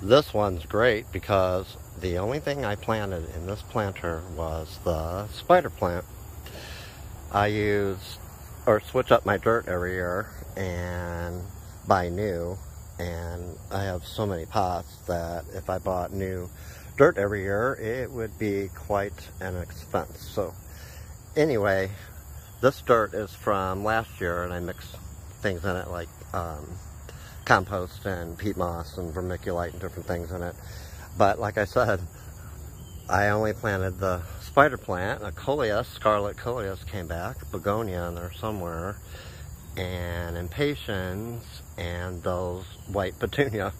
This one's great because the only thing I planted in this planter was the spider plant. I use or switch up my dirt every year and buy new, and I have so many pots that if I bought new dirt every year it would be quite an expense. So anyway, this dirt is from last year, and I mix things in it like compost and peat moss and vermiculite and different things in it. But like I said, I only planted the spider plant. A coleus, scarlet coleus came back, begonia in there somewhere, and impatiens, and those white petunia.